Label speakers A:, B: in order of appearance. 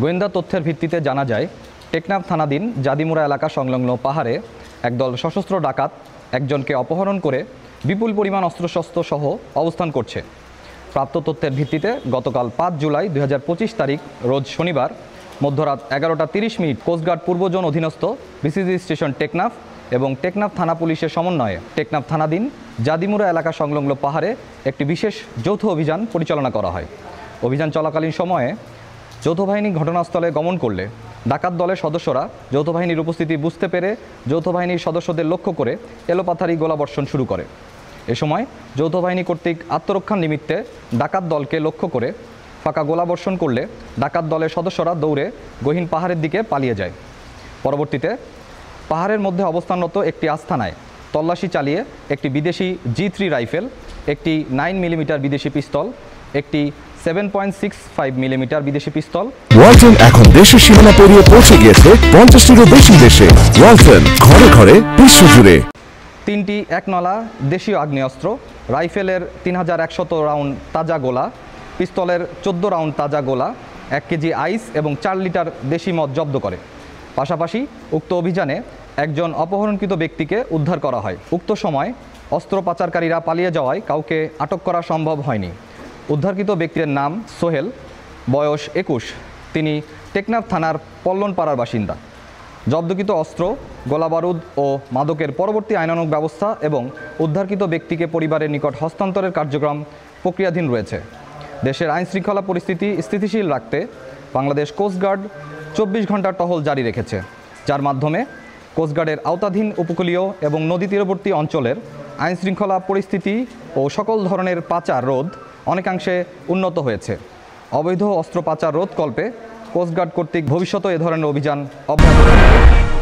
A: গোয়েন্দা তথ্যের ভিত্তিতে জানা যায়, টেকনাফ থানাধীন জাদিমুরা এলাকা সংলগ্ন পাহাড়ে একদল সশস্ত্র ডাকাত একজনকে অপহরণ করে বিপুল পরিমাণ অস্ত্রশস্ত্র সহ অবস্থান করছে। প্রাপ্ত তথ্যের ভিত্তিতে গতকাল 5 জুলাই 2025 তারিখ রোজ শনিবার মধ্যরাত 11:30 কোস্টগার্ড পূর্ব জোন অধীনস্থ বিসিজি স্টেশন টেকনাফ এবং টেকনাফ থানা পুলিশের সমন্বয়ে টেকনাফ থানাধীন জাদিমুরা এলাকা সংলগ্ন পাহাড়ে একটি বিশেষ যৌথ অভিযান পরিচালনা করা হয়। অভিযান চলাকালীন সময়ে যৌথ বাহিনী ঘটনাস্থলে গমন করলে ডাকাত দলের সদস্যরা যৌথ বাহিনীর উপস্থিতি বুঝতে পেরে যৌথ বাহিনীর সদস্যদের লক্ষ্য করে এলোপাথারি গোলাবর্ষণ শুরু করে। এ সময় যৌথ বাহিনী কর্তৃক আত্মরক্ষার নিমিত্তে ডাকাত দলকে লক্ষ্য করে ফাঁকা গোলাবর্ষণ করলে ডাকাত দলের সদস্যরা দৌড়ে গহীন পাহাড়ের দিকে পালিয়ে যায়। পরবর্তীতে পাহাড়ের মধ্যে অবস্থানরত একটি আস্তানায় তল্লাশি চালিয়ে একটি বিদেশি G3 রাইফেল, একটি 9 মিলিমিটার বিদেশি পিস্তল, একটি 7.65 মিলিমিটার বিদেশি পিস্তল।
B: ওয়ালটন এখন দেশের সীমানা পেরিয়ে পৌঁছে গিয়েছে 50টিরও বেশি দেশে। ওয়ালটন, ঘরে ঘরে বিশ্বজুড়ে।
A: 3টি 1 নলা দেশীয় আগ্নেয়াস্ত্র, রাইফেলের 3100 রাউন্ড তাজা গোলা, পিস্তলের 14 রাউন্ড তাজা গোলা, 1 কেজি আইস এবং 4 লিটার দেশি মদ জব্দ করে। পাশাপাশি উক্ত অভিযানে একজন অপহরণকৃত ব্যক্তিকে উদ্ধার করা হয়। উক্ত সময় অস্ত্র পাচারকারীরা পালিয়ে যাওয়ায় কাউকে আটক করা সম্ভব হয়নি। উদ্ধারকৃত ব্যক্তির নাম সোহেল, বয়স 21। তিনি টেকনাফ থানার পল্লনপাড়ার বাসিন্দা। জব্দকৃত অস্ত্র, গোলাবারুদ ও মাদকের পরবর্তী আইনানুগ ব্যবস্থা এবং উদ্ধারকৃত ব্যক্তিকে পরিবারের নিকট হস্তান্তরের কার্যক্রম প্রক্রিয়াধীন রয়েছে। দেশের আইনশৃঙ্খলা পরিস্থিতি স্থিতিশীল রাখতে বাংলাদেশ কোস্টগার্ড 24 ঘন্টা টহল জারি রেখেছে, যার মাধ্যমে কোস্টগার্ডের আওতাধীন উপকূলীয় এবং নদী তীরবর্তী অঞ্চলের আইনশৃঙ্খলা পরিস্থিতি ও সকল ধরনের পাচার রোধ অনেকাংশে উন্নত হয়েছে। অবৈধ অস্ত্র পাচার রোধকল্পে কোস্টগার্ড কর্তৃক ভবিষ্যতে এ ধরনের অভিযান অব্যাহত থাকবে।